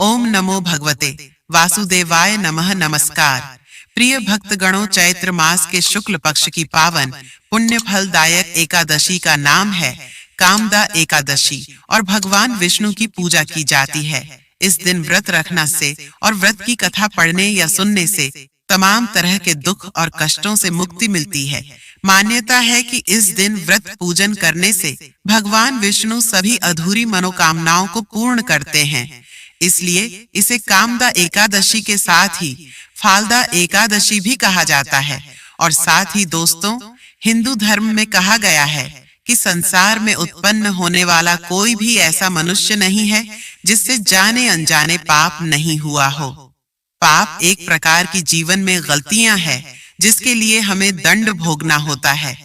ओम नमो भगवते वासुदेवाय नमः। नमस्कार प्रिय भक्तगणों, चैत्र मास के शुक्ल पक्ष की पावन पुण्य फलदायक एकादशी का नाम है कामदा एकादशी और भगवान विष्णु की पूजा की जाती है। इस दिन व्रत रखना से और व्रत की कथा पढ़ने या सुनने से तमाम तरह के दुख और कष्टों से मुक्ति मिलती है। मान्यता है कि इस दिन व्रत पूजन करने से भगवान विष्णु सभी अधूरी मनोकामनाओं को पूर्ण करते हैं। इसलिए इसे कामदा एकादशी के साथ ही फाल्दा एकादशी भी कहा जाता है। और साथ ही दोस्तों, हिंदू धर्म में कहा गया है कि संसार में उत्पन्न होने वाला कोई भी ऐसा मनुष्य नहीं है जिससे जाने अनजाने पाप नहीं हुआ हो। पाप एक प्रकार की जीवन में गलतियां हैं जिसके लिए हमें दंड भोगना होता है,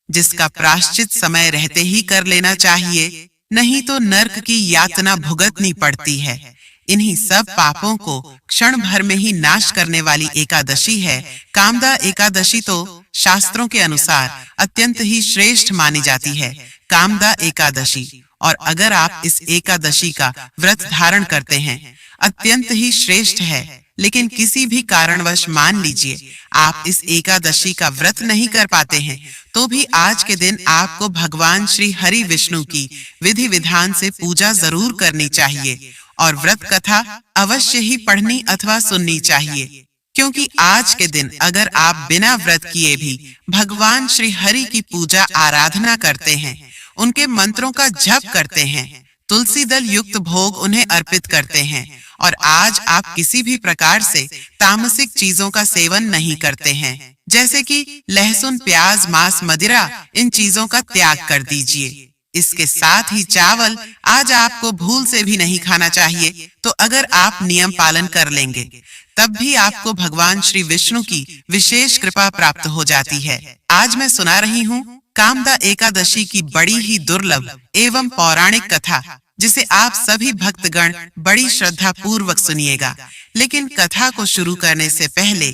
जिसका प्रायश्चित समय रहते ही कर लेना चाहिए, नहीं तो नर्क की यातना भुगतनी पड़ती है। इन्हीं सब पापों को क्षण भर में ही नाश करने वाली एकादशी है कामदा एकादशी। तो शास्त्रों के अनुसार अत्यंत ही श्रेष्ठ मानी जाती है कामदा एकादशी। और अगर आप इस एकादशी का व्रत धारण करते हैं, अत्यंत ही श्रेष्ठ है। लेकिन किसी भी कारणवश मान लीजिए आप इस एकादशी का व्रत नहीं कर पाते हैं, तो भी आज के दिन आपको भगवान श्री हरि विष्णु की विधि विधान से पूजा जरूर करनी चाहिए और व्रत कथा अवश्य ही पढ़नी अथवा सुननी चाहिए। क्योंकि आज के दिन अगर आप बिना व्रत किए भी भगवान श्री हरि की पूजा आराधना करते हैं, उनके मंत्रों का जप करते हैं, तुलसी दल युक्त भोग उन्हें अर्पित करते हैं और आज आप किसी भी प्रकार से तामसिक चीजों का सेवन नहीं करते हैं, जैसे कि लहसुन, प्याज, मांस, मदिरा, इन चीजों का त्याग कर दीजिए। इसके साथ ही चावल आज आपको भूल से भी नहीं खाना चाहिए। तो अगर आप नियम पालन कर लेंगे तब भी आपको भगवान श्री विष्णु की विशेष कृपा प्राप्त हो जाती है। आज मैं सुना रही हूँ कामदा एकादशी की बड़ी ही दुर्लभ एवं पौराणिक कथा, जिसे आप सभी भक्तगण बड़ी श्रद्धा पूर्वक सुनिएगा। लेकिन कथा को शुरू करने से पहले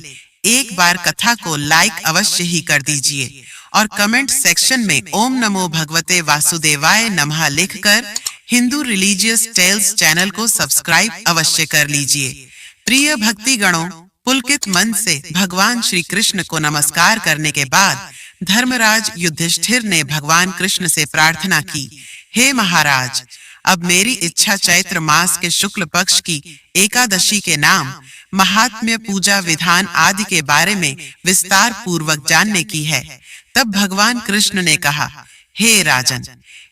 एक बार कथा को लाइक अवश्य ही कर दीजिए और कमेंट सेक्शन में ओम नमो भगवते वासुदेवाय नमः लिखकर हिंदू रिलीजियस टेल्स चैनल को सब्सक्राइब अवश्य कर लीजिए। प्रिय भक्ति गणों, पुलकित मन से भगवान श्री कृष्ण को नमस्कार करने के बाद धर्मराज युधिष्ठिर ने भगवान कृष्ण से प्रार्थना की, हे महाराज, अब मेरी इच्छा चैत्र मास के शुक्ल पक्ष की एकादशी के नाम, महात्म्य, पूजा विधान आदि के बारे में विस्तार पूर्वक जानने की है। तब भगवान कृष्ण ने कहा, हे राजन,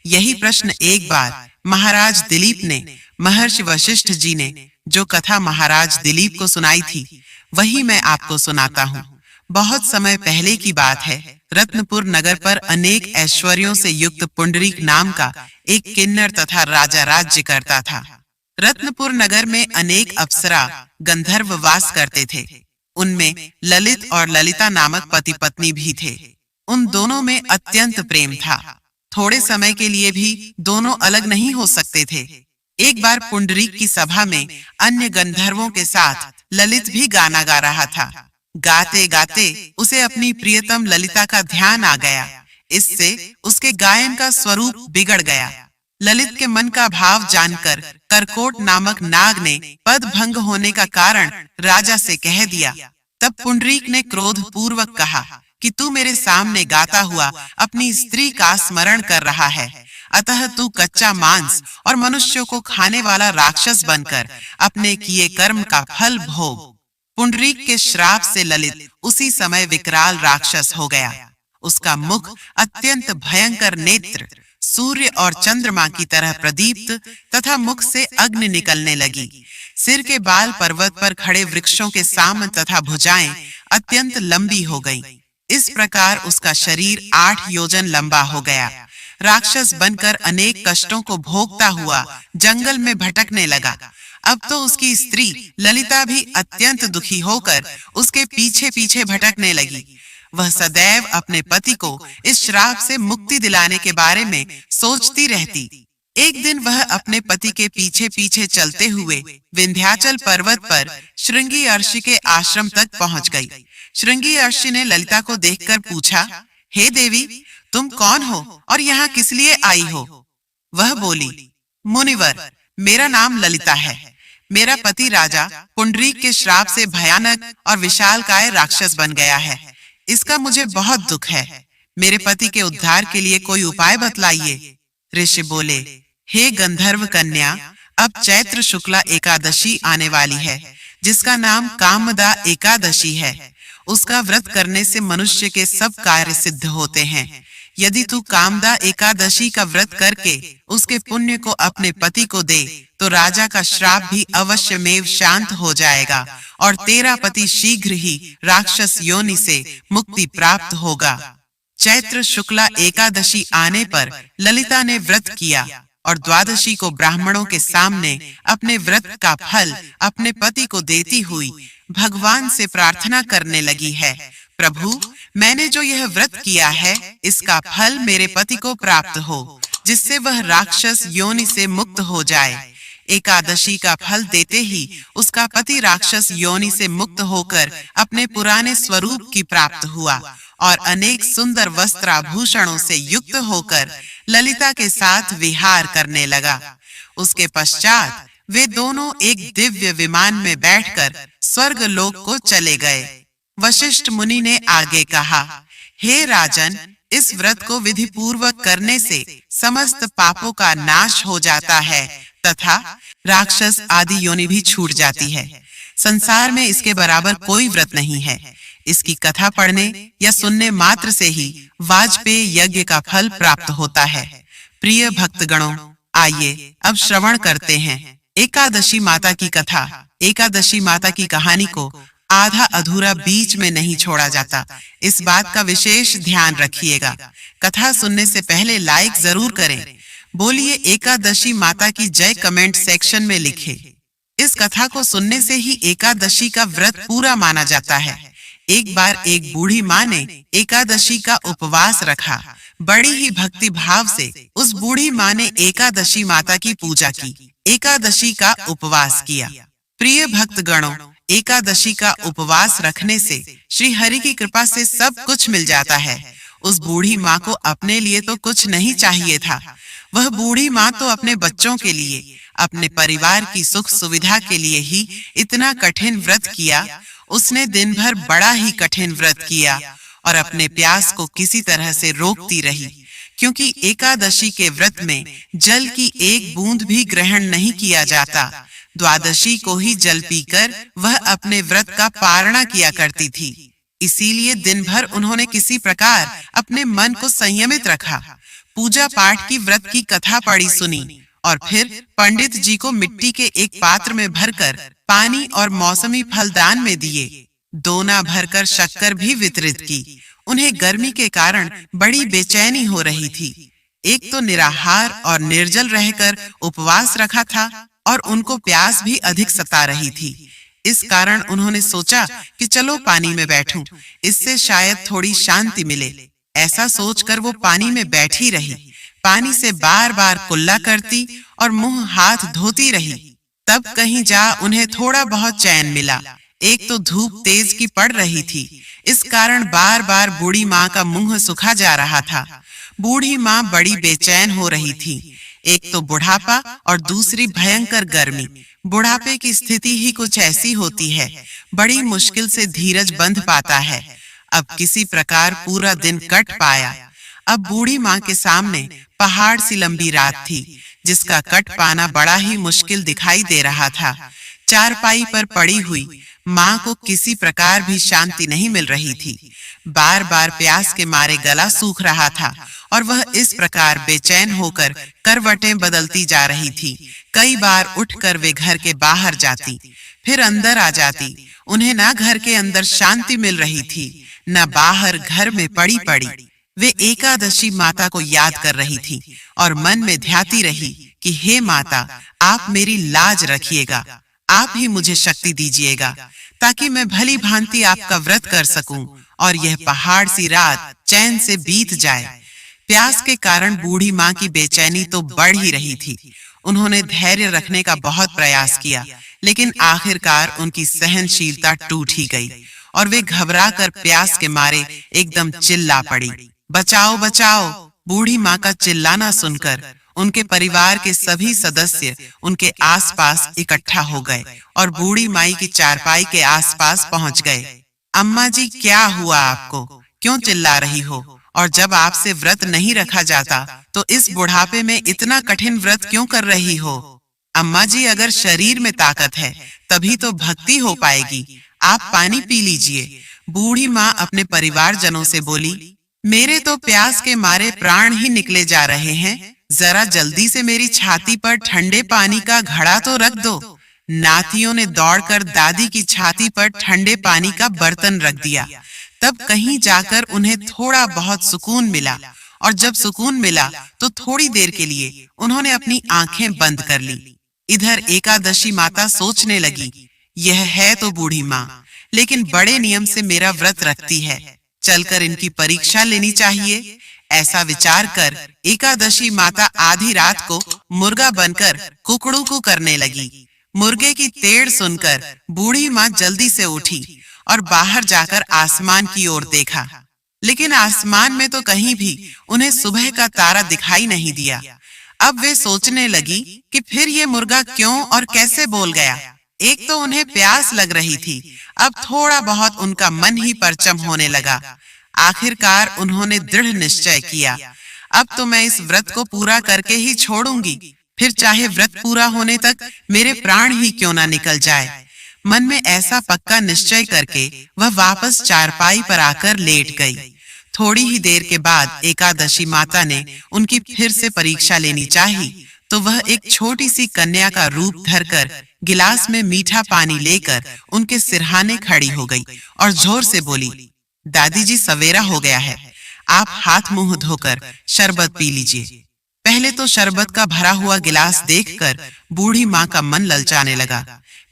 यही प्रश्न एक बार महाराज दिलीप ने महर्षि वशिष्ठ जी ने जो कथा महाराज दिलीप को सुनाई थी, वही मैं आपको सुनाता हूँ। बहुत समय पहले की बात है। रत्नपुर नगर पर अनेक ऐश्वर्यों से युक्त पुंडरीक नाम का एक किन्नर तथा राजा राज्य करता था। रत्नपुर नगर में अनेक अप्सरा गंधर्व वास करते थे। उनमें ललित और ललिता नामक पति पत्नी भी थे। उन दोनों में अत्यंत प्रेम था। थोड़े समय के लिए भी दोनों अलग नहीं हो सकते थे। एक बार पुंडरीक की सभा में अन्य गंधर्वों के साथ ललित भी गाना गा रहा था। गाते गाते उसे अपनी प्रियतम ललिता का ध्यान आ गया। इससे उसके गायन का स्वरूप बिगड़ गया। ललित के मन का भाव जानकर करकोट नामक नाग ने पद भंग होने का कारण राजा से कह दिया। तब पुंडरीक ने क्रोध पूर्वक कहा कि तू मेरे सामने गाता हुआ अपनी स्त्री का स्मरण कर रहा है, अतः तू कच्चा मांस और मनुष्यों को खाने वाला राक्षस बनकर अपने किए कर्म का फल भोग। पुंडरीक के श्राप से ललित उसी समय विकराल राक्षस हो गया। उसका मुख अत्यंत भयंकर, नेत्र सूर्य और चंद्रमा की तरह प्रदीप्त तथा मुख से अग्नि निकलने लगी। सिर के बाल पर्वत पर खड़े वृक्षों के साम तथा भुजाएं अत्यंत लंबी हो गईं। इस प्रकार उसका शरीर 8 योजन लंबा हो गया। राक्षस बनकर अनेक कष्टों को भोगता हुआ जंगल में भटकने लगा। अब तो उसकी स्त्री ललिता भी अत्यंत दुखी होकर उसके पीछे पीछे भटकने लगी। वह सदैव अपने पति को इस श्राप से मुक्ति दिलाने के बारे में सोचती रहती। एक दिन वह अपने पति के पीछे पीछे चलते हुए विंध्याचल पर्वत पर श्रृंगी अर्षि के आश्रम तक पहुंच गई। श्रृंगी अर्षि ने ललिता को देखकर पूछा, हे देवी, तुम कौन हो और यहाँ किस लिए आई हो? वह बोली, मुनिवर, मेरा नाम ललिता है। मेरा पति राजा पुंडरीक के श्राप से भयानक और विशालकाय राक्षस बन गया है। इसका मुझे बहुत दुख है। मेरे पति के उद्धार के लिए कोई उपाय बतलाइए। ऋषि बोले, हे गंधर्व कन्या, अब चैत्र शुक्ला एकादशी आने वाली है, जिसका नाम कामदा एकादशी है। उसका व्रत करने से मनुष्य के सब कार्य सिद्ध होते हैं। यदि तू कामदा एकादशी का व्रत करके उसके पुण्य को अपने पति को दे, तो राजा का श्राप भी अवश्यमेव शांत हो जाएगा और तेरा पति शीघ्र ही राक्षस योनि से मुक्ति प्राप्त होगा। चैत्र शुक्ला एकादशी आने पर ललिता ने व्रत किया और द्वादशी को ब्राह्मणों के सामने अपने व्रत का फल अपने पति को देती हुई भगवान से प्रार्थना करने लगी है, प्रभु, मैंने जो यह व्रत किया है, इसका फल मेरे पति को प्राप्त हो, जिससे वह राक्षस योनि से मुक्त हो जाए। एकादशी का फल देते ही उसका पति राक्षस योनि से मुक्त होकर अपने पुराने स्वरूप की प्राप्त हुआ और अनेक सुंदर वस्त्राभूषणों से युक्त होकर ललिता के साथ विहार करने लगा। उसके पश्चात वे दोनों एक दिव्य विमान में बैठकर स्वर्ग लोक को चले गए। वशिष्ठ मुनि ने आगे कहा, हे राजन, इस व्रत को विधि पूर्वक करने से समस्त पापों का नाश हो जाता है तथा राक्षस आदि योनि भी छूट जाती है। संसार में इसके बराबर कोई व्रत नहीं है। इसकी कथा पढ़ने या सुनने मात्र से ही वाजपेय यज्ञ का फल प्राप्त होता है। प्रिय भक्तगणों, आइए अब श्रवण करते हैं एकादशी माता की कथा। एकादशी माता की कहानी को आधा अधूरा बीच में नहीं छोड़ा जाता, इस बात का विशेष ध्यान रखिएगा। कथा सुनने से पहले लाइक जरूर करें। बोलिए एकादशी माता की जय कमेंट सेक्शन में लिखे। इस कथा को सुनने से ही एकादशी का व्रत पूरा माना जाता है। एक बार एक बूढ़ी माँ ने एकादशी का उपवास रखा। बड़ी ही भक्ति भाव से उस बूढ़ी माँ ने एकादशी माता की पूजा की, एकादशी का उपवास किया। प्रिय भक्तगणों, एकादशी का उपवास रखने से श्री हरि की कृपा से सब कुछ मिल जाता है। उस बूढ़ी माँ को अपने लिए तो कुछ नहीं चाहिए था। वह बूढ़ी माँ तो अपने बच्चों के लिए, अपने परिवार की सुख सुविधा के लिए ही इतना कठिन व्रत किया। उसने दिन भर बड़ा ही कठिन व्रत किया और अपने प्यास को किसी तरह से रोकती रही, क्योंकि एकादशी के व्रत में जल की एक बूंद भी ग्रहण नहीं किया जाता। द्वादशी को ही जल पीकर वह अपने व्रत का पारणा किया करती थी। इसीलिए दिन भर उन्होंने किसी प्रकार अपने मन को संयमित रखा। पूजा पाठ की व्रत की कथा पढ़ी सुनी और फिर पंडित जी को मिट्टी के एक पात्र में भरकर पानी और मौसमी फल दान में दिए। दोना भरकर शक्कर भी वितरित की। उन्हें गर्मी के कारण बड़ी बेचैनी हो रही थी। एक तो निराहार और निर्जल रहकर उपवास रखा था और उनको प्यास भी अधिक सता रही थी। इस कारण उन्होंने सोचा कि चलो पानी में बैठूं, इससे शायद थोड़ी शांति मिले। ऐसा सोचकर वो पानी में बैठी रही। पानी से बार बार कुल्ला करती और मुंह हाथ धोती रही। तब कहीं जा उन्हें थोड़ा बहुत चैन मिला। एक तो धूप तेज की पड़ रही थी, इस कारण बार बार बूढ़ी माँ का मुंह सुखा जा रहा था। बूढ़ी माँ बड़ी बेचैन हो रही थी। एक तो बुढ़ापा और दूसरी भयंकर गर्मी। बुढ़ापे की स्थिति ही कुछ ऐसी होती है, बड़ी मुश्किल से धीरज बंध पाता है। अब किसी प्रकार पूरा दिन कट पाया। अब बूढ़ी माँ के सामने पहाड़ सी लंबी रात थी, जिसका कट पाना बड़ा ही मुश्किल दिखाई दे रहा था। चारपाई पर पड़ी हुई माँ को किसी प्रकार भी शांति नहीं मिल रही थी। बार बार प्यास के मारे गला सूख रहा था और वह इस प्रकार बेचैन होकर करवटें बदलती जा रही थी। कई बार उठकर वे घर के बाहर जाती, फिर अंदर आ जाती। उन्हें ना घर के अंदर शांति मिल रही थी, न बाहर घर में पड़ी पड़ी वे एकादशी माता को याद कर रही थी और मन में ध्याती रही कि हे माता, आप मेरी लाज रखिएगा, आप ही मुझे शक्ति दीजिएगा ताकि मैं भली भांति आपका व्रत कर सकूं और यह पहाड़ सी रात चैन से बीत जाए। प्यास के कारण बूढ़ी माँ की बेचैनी तो बढ़ ही रही थी। उन्होंने धैर्य रखने का बहुत प्रयास किया, लेकिन आखिरकार उनकी सहनशीलता टूट ही गई और वे घबराकर प्यास के मारे एकदम चिल्ला पड़ी। बचाओ बचाओ! बूढ़ी माँ का चिल्लाना सुनकर उनके परिवार के सभी सदस्य उनके आसपास इकट्ठा हो गए और बूढ़ी माई की चारपाई के आसपास पहुंच गए। अम्मा जी, क्या हुआ आपको? क्यों चिल्ला रही हो? और जब आपसे व्रत नहीं रखा जाता तो इस बुढ़ापे में इतना कठिन व्रत क्यों कर रही हो? अम्मा जी, अगर शरीर में ताकत है तभी तो भक्ति हो पाएगी। आप पानी पी लीजिए। बूढ़ी माँ अपने परिवारजनों से बोली, मेरे तो प्यास के मारे प्राण ही निकले जा रहे हैं। जरा जल्दी से मेरी छाती पर ठंडे पानी का घड़ा तो रख दो। नातियों ने दौड़कर दादी की छाती पर ठंडे पानी का बर्तन रख दिया। तब कहीं जाकर उन्हें थोड़ा बहुत सुकून मिला, और जब सुकून मिला तो थोड़ी देर के लिए उन्होंने अपनी आंखें बंद कर ली। इधर एकादशी माता सोचने लगी, यह है तो बूढ़ी माँ, लेकिन बड़े नियम से मेरा व्रत रखती है, चलकर इनकी परीक्षा लेनी चाहिए। ऐसा विचार कर एकादशी माता आधी रात को मुर्गा बनकर कुकड़ू करने लगी। मुर्गे की तेड़ सुनकर बूढ़ी माँ जल्दी से उठी और बाहर जाकर आसमान की ओर देखा, लेकिन आसमान में तो कहीं भी उन्हें सुबह का तारा दिखाई नहीं दिया। अब वे सोचने लगी कि फिर ये मुर्गा क्यों और कैसे बोल गया। एक तो उन्हें प्यास लग रही थी, अब थोड़ा बहुत उनका मन ही परचम होने लगा। आखिरकार उन्होंने दृढ़ निश्चय किया, अब तो मैं इस व्रत को पूरा करके ही छोड़ूंगी, फिर चाहे व्रत पूरा होने तक मेरे प्राण ही क्यों ना निकल जाए। मन में ऐसा पक्का निश्चय करके वह वापस चारपाई पर आकर लेट गई। थोड़ी ही देर के बाद एकादशी माता ने उनकी फिर से परीक्षा लेनी चाही, तो वह एक छोटी सी कन्या का रूप धरकर गिलास में मीठा पानी लेकर उनके सिरहाने खड़ी हो गई और जोर से बोली, दादी जी, सवेरा हो गया है, आप हाथ मुंह धोकर शरबत पी लीजिए। पहले तो शरबत का भरा हुआ गिलास देखकर बूढ़ी माँ का मन ललचाने लगा।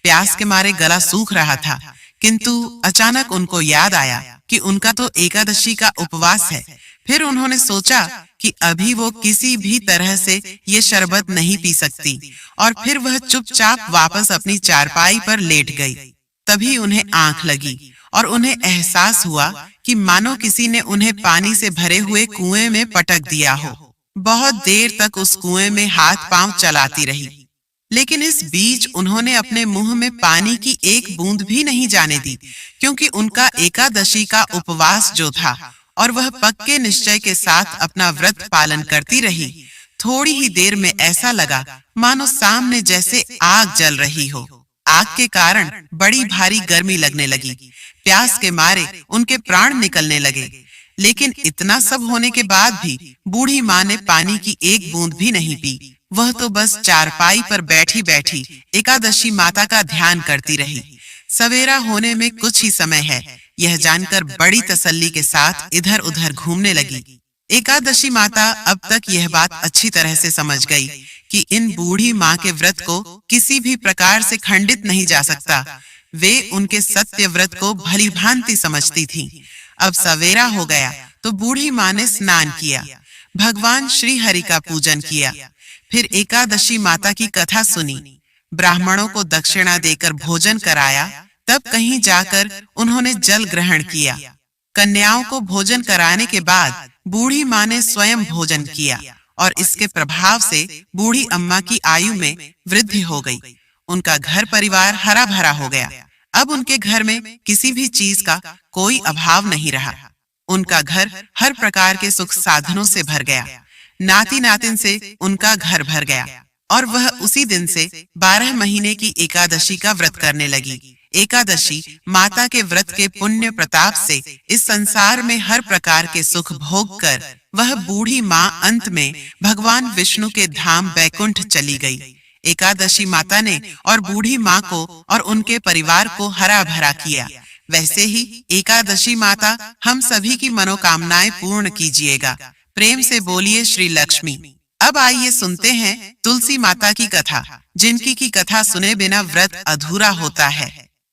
प्यास के मारे गला सूख रहा था, किंतु अचानक उनको याद आया कि उनका तो एकादशी का उपवास है। फिर उन्होंने सोचा कि अभी वो किसी भी तरह से ये शरबत नहीं पी सकती, और फिर वह चुपचाप वापस अपनी चारपाई पर लेट गई। तभी उन्हें आंख लगी और उन्हें एहसास हुआ कि मानो किसी ने उन्हें पानी से भरे हुए कुएं में पटक दिया हो। बहुत देर तक उस कुएं में हाथ पांव चलाती रही, लेकिन इस बीच उन्होंने अपने मुंह में पानी की एक बूंद भी नहीं जाने दी, क्योंकि उनका एकादशी का उपवास जो था और वह पक्के निश्चय के साथ अपना व्रत पालन करती रही। थोड़ी ही देर में ऐसा लगा मानो सामने जैसे आग जल रही हो। आग के कारण बड़ी भारी गर्मी लगने लगी। प्यास के मारे उनके प्राण निकलने लगे, लेकिन इतना सब होने के बाद भी बूढ़ी माँ ने पानी की एक बूंद भी नहीं पी। वह तो बस चारपाई पर बैठी बैठी एकादशी माता का ध्यान करती रही। सवेरा होने में कुछ ही समय है, यह जानकर बड़ी तसल्ली के साथ इधर उधर घूमने लगी। एकादशी माता अब तक यह बात अच्छी तरह से समझ गई कि इन बूढ़ी माँ के व्रत को किसी भी प्रकार से खंडित नहीं जा सकता। वे उनके सत्य व्रत को भली भांति समझती थीं। अब सवेरा हो गया तो बूढ़ी माँ ने स्नान किया, भगवान श्री हरि का पूजन किया, फिर एकादशी माता की कथा सुनी, ब्राह्मणों को दक्षिणा देकर भोजन कराया। तब कहीं जाकर उन्होंने जल ग्रहण किया। कन्याओं को भोजन कराने के बाद बूढ़ी माँ ने स्वयं भोजन किया, और इसके प्रभाव से बूढ़ी अम्मा की आयु में वृद्धि हो गई। उनका घर परिवार हरा भरा हो गया। अब उनके घर में किसी भी चीज का कोई अभाव नहीं रहा। उनका घर हर प्रकार के सुख साधनों से भर गया। नाती नातिन से उनका घर भर गया, और वह उसी दिन से 12 महीने की एकादशी का व्रत करने लगी। एकादशी माता के व्रत के पुण्य प्रताप से इस संसार में हर प्रकार के सुख भोग कर वह बूढ़ी माँ अंत में भगवान विष्णु के धाम बैकुंठ चली गई। एकादशी माता ने और बूढ़ी माँ को और उनके परिवार को हरा भरा किया। वैसे ही एकादशी माता हम सभी की मनोकामनाएं पूर्ण कीजिएगा। प्रेम से बोलिए श्री लक्ष्मी। अब आइए सुनते हैं तुलसी माता की कथा, जिनकी की कथा सुने बिना व्रत अधूरा होता है।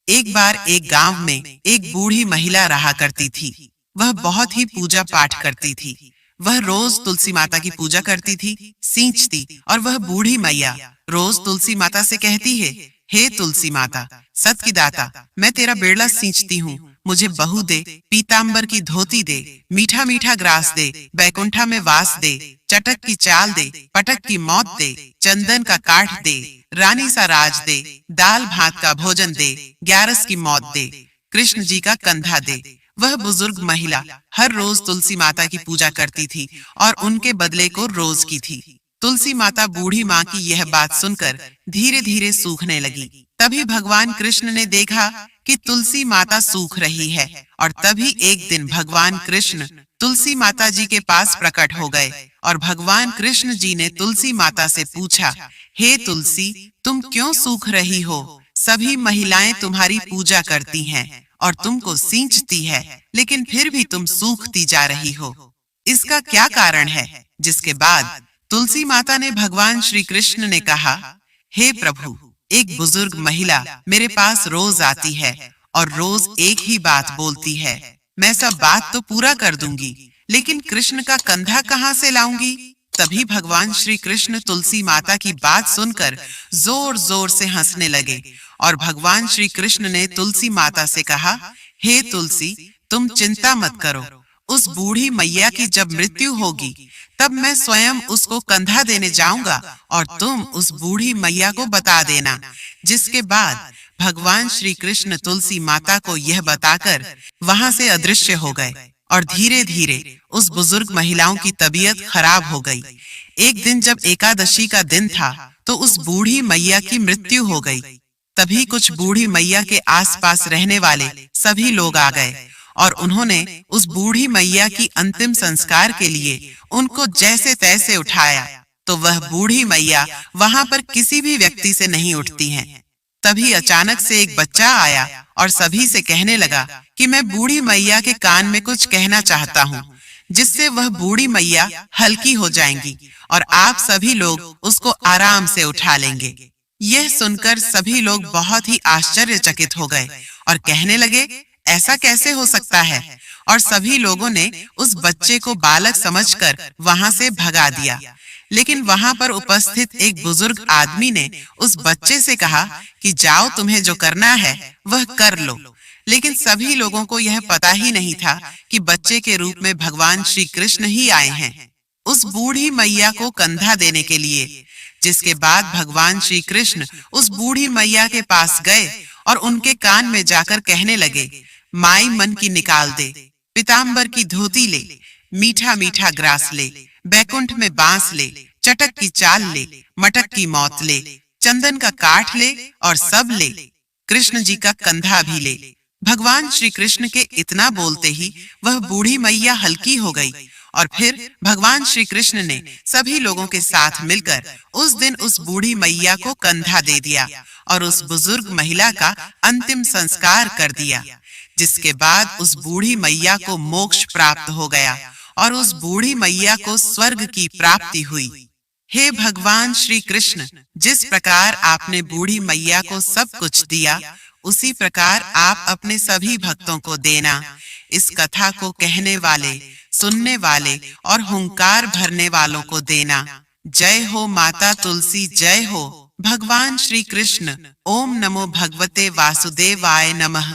एक बार एक गांव में एक बूढ़ी महिला रहा करती थी। वह बहुत ही पूजा पाठ करती थी। वह रोज तुलसी माता की पूजा करती थी, सींचती, और वह बूढ़ी मैया रोज तुलसी माता से कहती है, हे तुलसी माता, सत की दाता, मैं तेरा बेड़ा सींचती हूँ, मुझे बहू दे, पीतांबर की धोती दे, मीठा मीठा ग्रास दे, बैकुंठा में वास दे, चटक की चाल दे, पटक की मौत दे, चंदन का काठ दे, रानी सा राज दे, दाल भात का भोजन दे, ग्यारस की मौत दे, कृष्ण जी का कंधा दे। वह बुजुर्ग महिला हर रोज तुलसी माता की पूजा करती थी और उनके बदले को रोज की थी। तुलसी माता बूढ़ी माँ की यह बात सुनकर धीरे धीरे सूखने लगी। तभी भगवान कृष्ण ने देखा कि तुलसी माता सूख रही है और तभी एक दिन भगवान कृष्ण तुलसी माता जी के पास प्रकट हो गए और भगवान कृष्ण जी ने तुलसी माता से पूछा, हे तुलसी, तुम क्यों सूख रही हो? सभी महिलाएं तुम्हारी पूजा करती हैं और तुमको सींचती है, लेकिन फिर भी तुम सूखती जा रही हो। इसका क्या कारण है? जिसके बाद तुलसी माता ने भगवान श्री कृष्ण ने कहा, हे प्रभु, एक बुजुर्ग महिला मेरे पास रोज आती है और रोज एक ही बात बोलती है। मैं सब बात तो पूरा कर दूंगी, लेकिन कृष्ण का कंधा कहाँ से लाऊंगी? तभी भगवान श्री कृष्ण तुलसी माता की बात सुनकर जोर जोर से हंसने लगे और भगवान श्री कृष्ण ने तुलसी माता से कहा, हे तुलसी, तुम चिंता मत करो। उस बूढ़ी मैया की जब मृत्यु होगी तब मैं स्वयं उसको कंधा देने जाऊंगा और तुम उस बूढ़ी मैया को बता देना। जिसके बाद भगवान श्री कृष्ण तुलसी माता को यह बताकर वहां से अदृश्य हो गए और धीरे धीरे उस बुजुर्ग महिलाओं की तबीयत खराब हो गई। एक दिन जब एकादशी का दिन था तो उस बूढ़ी मैया की मृत्यु हो गई। तभी कुछ बूढ़ी मैया के आसपास रहने वाले सभी लोग आ गए और उन्होंने उस बूढ़ी मैया की अंतिम संस्कार के लिए उनको जैसे तैसे उठाया, तो वह बूढ़ी मैया वहां पर किसी भी व्यक्ति से नहीं उठती हैं। तभी अचानक से एक बच्चा आया और सभी से कहने लगा कि मैं बूढ़ी मैया के कान में कुछ कहना चाहता हूँ, जिससे वह बूढ़ी मैया हल्की हो जाएंगी और आप सभी लोग उसको आराम से उठा लेंगे। यह सुनकर सभी लोग बहुत ही आश्चर्यचकित हो गए और कहने लगे, ऐसा कैसे हो सकता है? और सभी लोगों ने उस बच्चे को बालक समझकर वहां से भगा दिया। लेकिन वहां पर उपस्थित एक बुजुर्ग आदमी ने उस बच्चे से कहा कि जाओ, तुम्हें जो करना है वह कर लो। लेकिन सभी लोगों को यह पता ही नहीं था कि बच्चे के रूप में भगवान श्री कृष्ण ही आए हैं उस बूढ़ी मैया को कंधा देने के लिए। जिसके बाद भगवान श्री कृष्ण उस बूढ़ी मैया के पास गए और उनके कान में जाकर कहने लगे, माई मन की निकाल दे, पीतांबर की धोती ले, मीठा मीठा ग्रास ले, बैकुंठ में बांस ले, चटक की चाल ले, मटक की मौत ले, चंदन का काठ ले और सब ले, कृष्ण जी का कंधा भी ले। भगवान श्री कृष्ण के इतना बोलते ही वह बूढ़ी मैया हल्की हो गई और फिर भगवान श्री कृष्ण ने सभी लोगों के साथ मिलकर उस दिन उस बूढ़ी मैया को कंधा दे दिया और उस बुजुर्ग महिला का अंतिम संस्कार कर दिया। जिसके बाद उस बूढ़ी मैया को मोक्ष प्राप्त हो गया और उस बूढ़ी मैया को स्वर्ग की प्राप्ति हुई। हे भगवान श्री कृष्ण, जिस प्रकार आपने बूढ़ी मैया को सब कुछ दिया, उसी प्रकार आप अपने सभी भक्तों को देना। इस कथा को कहने वाले, सुनने वाले और हुंकार भरने वालों को देना। जय हो माता तुलसी, जय हो भगवान श्री कृष्ण। ओम नमो भगवते वासुदेवाय नमः।